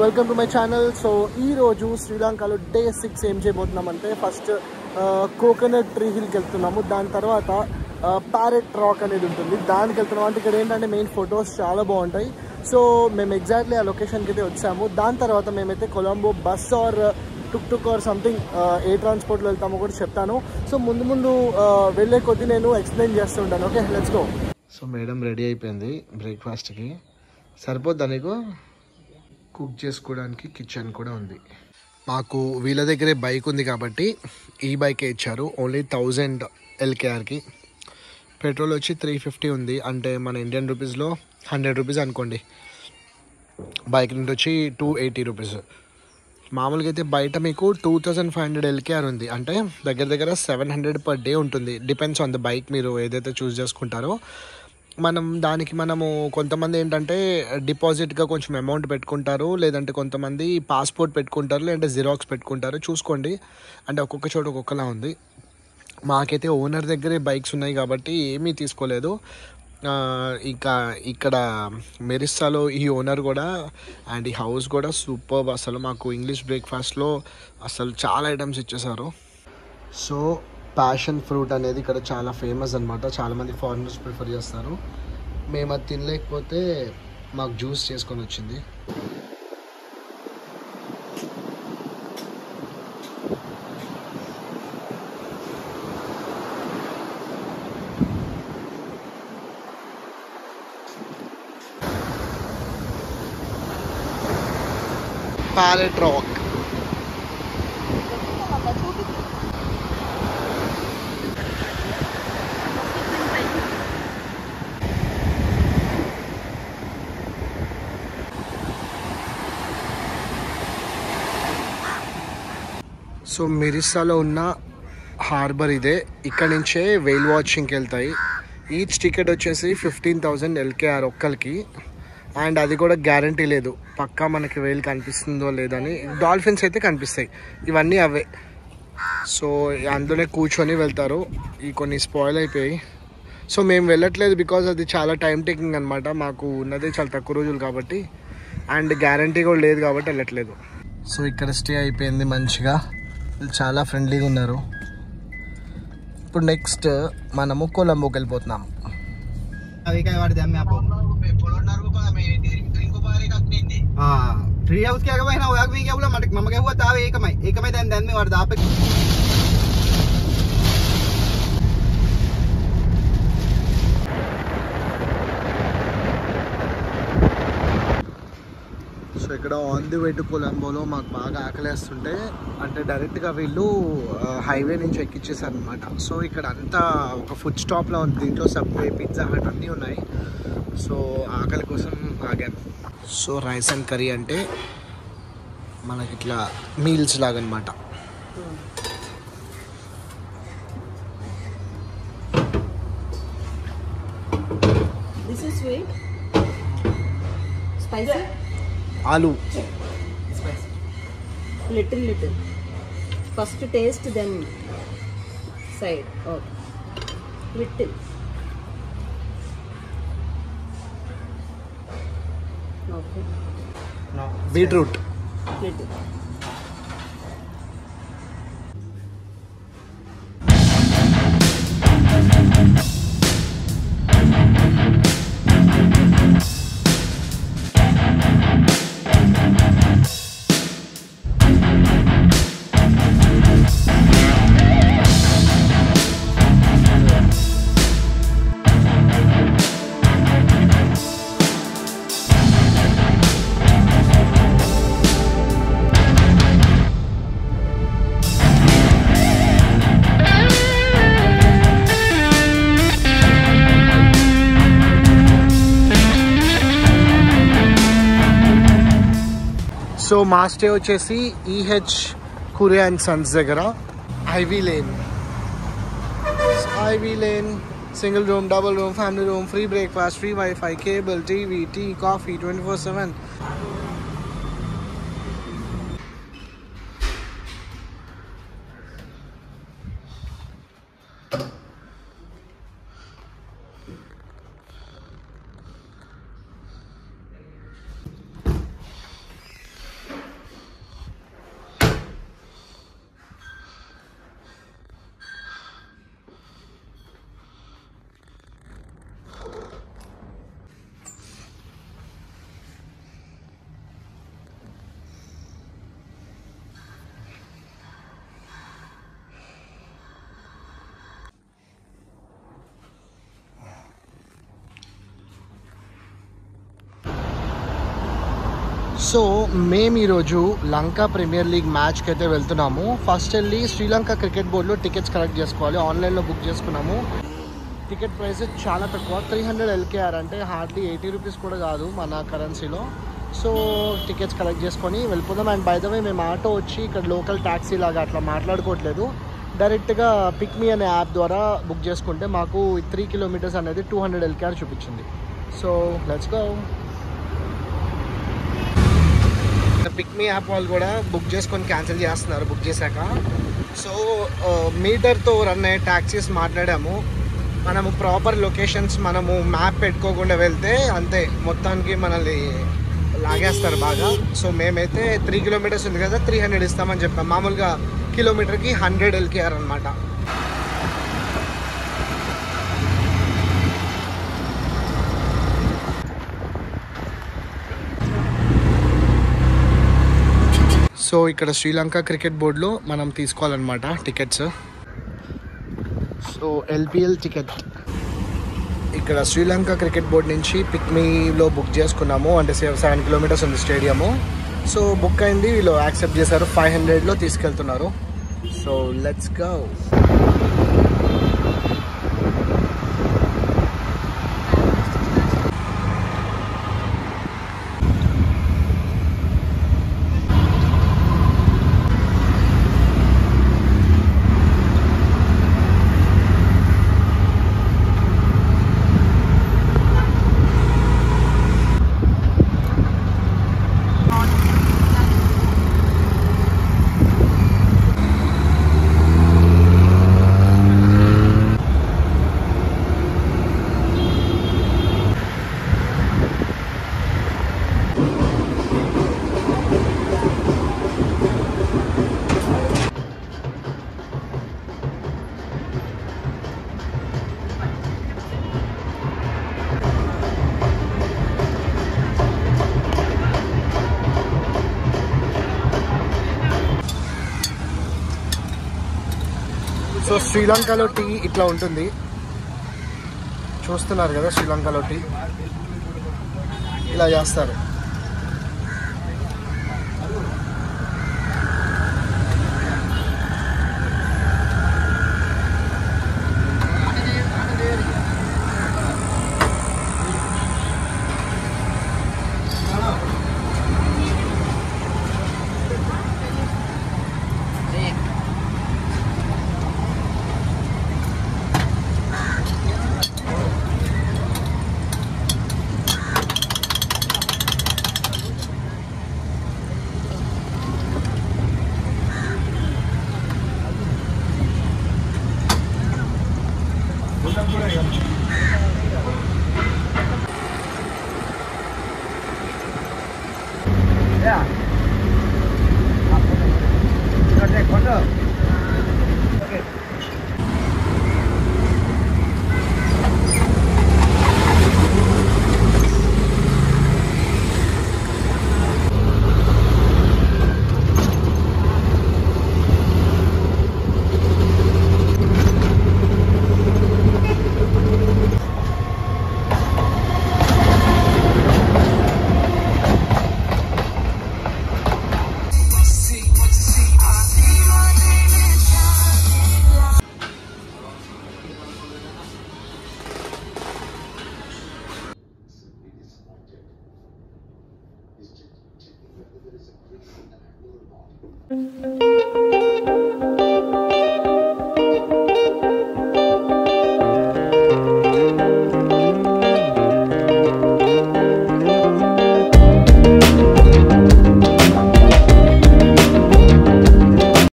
Welcome to my channel. So ఈరోజు శ్రీలంకలో day 6 ఏం చేయబోతున్నామంటే ఫస్ట్ కోకోనట్ ట్రీ హిల్కి వెళ్తున్నాము. దాని తర్వాత ప్యారెట్ రాక్ అనేది ఉంటుంది, దానికి వెళ్తున్నాము. అంటే ఇక్కడ ఏంటంటే మెయిన్ ఫొటోస్ చాలా బాగుంటాయి. సో మేము ఎగ్జాక్ట్లీ ఆ లొకేషన్కి అయితే వచ్చాము. దాని తర్వాత మేమైతే Colombo bus or tuk or something ఏ ట్రాన్స్పోర్ట్లో వెళ్తామో కూడా చెప్తాను. సో ముందు వెళ్ళే కొద్దీ నేను ఎక్స్ప్లెయిన్ చేస్తుంటాను. Okay, let's go. So madam ready అయిపోయింది బ్రేక్ఫాస్ట్కి. సరిపోద్దా నీకు? కుక్ చేసుకోవడానికి కిచెన్ కూడా ఉంది. మాకు వీళ్ళ దగ్గరే బైక్ ఉంది కాబట్టి ఈ బైకే ఇచ్చారు. ఓన్లీ 1000 LKRకి. పెట్రోల్ వచ్చి 350 ఉంది, అంటే మన ఇండియన్ రూపీస్లో 100 రూపీస్ అనుకోండి. బైక్ నుండి వచ్చి 280 రూపీస్. మామూలుగా అయితే బయట మీకు 2500 LKR ఉంది, అంటే దగ్గర 700 పర్ డే ఉంటుంది. డిపెండ్స్ ఆన్ ద బైక్, మీరు ఏదైతే చూస్ చేసుకుంటారో. మనము కొంతమంది ఏంటంటే డిపాజిట్గా కొంచెం అమౌంట్ పెట్టుకుంటారు, లేదంటే కొంతమంది పాస్పోర్ట్ పెట్టుకుంటారు, లేదంటే జిరాక్స్ పెట్టుకుంటారు. చూసుకోండి, అంటే ఒక్కొక్క చోట ఒక్కొక్కలా ఉంది. మాకైతే ఓనర్ దగ్గరే బైక్స్ ఉన్నాయి కాబట్టి ఏమీ తీసుకోలేదు. ఇంకా ఇక్కడ మెరిస్సాలో ఈ ఓనర్ కూడా అండ్ ఈ హౌస్ కూడా సూపర్. అసలు మాకు ఇంగ్లీష్ బ్రేక్ఫాస్ట్లో అసలు చాలా ఐటమ్స్ ఇచ్చేసారు. సో ప్యాషన్ ఫ్రూట్ అనేది ఇక్కడ చాలా ఫేమస్ అనమాట. చాలామంది ఫారినర్స్ ప్రిఫర్ చేస్తారు. మేము అది తినలేకపోతే మాకు జ్యూస్ చేసుకొని వచ్చింది. Parrot rock. సో మెరిస్సాలో ఉన్న హార్బర్ ఇదే. ఇక్కడ నుంచే వేల్ వాచింగ్కి వెళ్తాయి. ఈచ్ టికెట్ వచ్చేసి 15,000 LKR ఒక్కరికి. అండ్ అది కూడా గ్యారంటీ లేదు, పక్కా మనకి వేలు కనిపిస్తుందో లేదని. డాల్ఫిన్స్ అయితే కనిపిస్తాయి, ఇవన్నీ అవే. సో అందులోనే కూర్చొని వెళ్తారు. ఈ కొన్ని స్పాయిల్ అయిపోయాయి. సో మేము వెళ్ళట్లేదు బికాజ్ అది చాలా టైం టేకింగ్ అనమాట. మాకు ఉన్నదే చాలా తక్కువ రోజులు కాబట్టి, అండ్ గ్యారంటీ కూడా లేదు కాబట్టి వెళ్ళట్లేదు. సో ఇక్కడ స్టే అయిపోయింది మంచిగా. చాలా ఫ్రెండ్లీగా ఉన్నారు. ఇప్పుడు నెక్స్ట్ మనము కొలంబోకి వెళ్ళిపోతున్నాము. ट्री हाउस के आगे भाई ना होगा भी क्या बोला मम्मा क्या हुआ था एक में दिन में वार दापे. సో ఇక్కడ ఆన్ ది వే టు కొలంబోలో మాకు బాగా ఆకలేస్తుంటే, అంటే డైరెక్ట్గా వీళ్ళు హైవే నుంచి ఎక్కిచ్చేసారు అనమాట. సో ఇక్కడ అంతా ఒక ఫుడ్ స్టాప్లో ఉంది. దీంట్లో సబ్వే, పిజ్జా హట్ అన్నీ ఉన్నాయి. సో ఆకలి కోసం ఆగాను. సో రైస్ అండ్ కర్రీ అంటే మనకి ఇట్లా మీల్స్ లాగా అనమాట. This is sweet, spicy, ఆలు spicy. Little. First taste, then side. Okay. Little. Okay. No. Beetroot. Little. So మా స్టే వచ్చేసి EH కురే అండ్ సన్స్ దగ్గర. Ivy Lane single room, double room, family room, free breakfast, free wifi, cable TV, tea, coffee 24/7. So మేము ఈరోజు లంక premier league మ్యాచ్కి అయితే వెళ్తున్నాము. First వెళ్ళి శ్రీలంక క్రికెట్ బోర్డులో టికెట్స్ కలెక్ట్ చేసుకోవాలి. ఆన్లైన్లో బుక్ చేసుకున్నాము. టికెట్ ప్రైస్ చాలా తక్కువ, 300 LKR అంటే హార్డ్లీ 80 రూపీస్ కూడా కాదు మన కరెన్సీలో. సో టికెట్స్ కలెక్ట్ చేసుకొని వెళ్ళిపోదాం. అండ్ బై ద వే మేము ఆటో వచ్చి ఇక్కడ లోకల్ ట్యాక్సీ లాగా అట్లా మాట్లాడుకోవట్లేదు, డైరెక్ట్గా పిక్ మీ అనే యాప్ ద్వారా బుక్ చేసుకుంటే మాకు 3 కిలోమీటర్స్ అనేది 200 LKR చూపించింది. So let's go. PickMe app వాళ్ళు కూడా బుక్ చేసుకొని క్యాన్సిల్ చేస్తున్నారు బుక్ చేశాక. సో మీటర్తో రన్ అయ్యే ట్యాక్సీస్ మాట్లాడాము. మనము ప్రాపర్ లొకేషన్స్ మనము మ్యాప్ పెట్టుకోకుండా వెళ్తే అంతే, మొత్తానికి మనల్ని లాగేస్తారు బాగా. సో మేమైతే 3 కిలోమీటర్స్ ఉంది కదా 300 ఇస్తామని చెప్పాం. మామూలుగా కిలోమీటర్కి 100 LKR అనమాట. సో ఇక్కడ శ్రీలంక క్రికెట్ బోర్డులో మనం తీసుకోవాలన్నమాట టికెట్స్. సో LPL టికెట్ ఇక్కడ శ్రీలంక క్రికెట్ బోర్డ్ నుంచి పిక్మీలో బుక్ చేసుకున్నాము. అంటే 7 కిలోమీటర్స్ ఉంది స్టేడియము. సో బుక్ అయింది, వీళ్ళు యాక్సెప్ట్ చేశారు. 500లో తీసుకెళ్తున్నారు. So let's go. సో శ్రీలంకలో టీ ఇట్లా ఉంటుంది, చూస్తున్నారు కదా. శ్రీలంకలో టీ ఇలా చేస్తారు. Yeah. Okay, photo.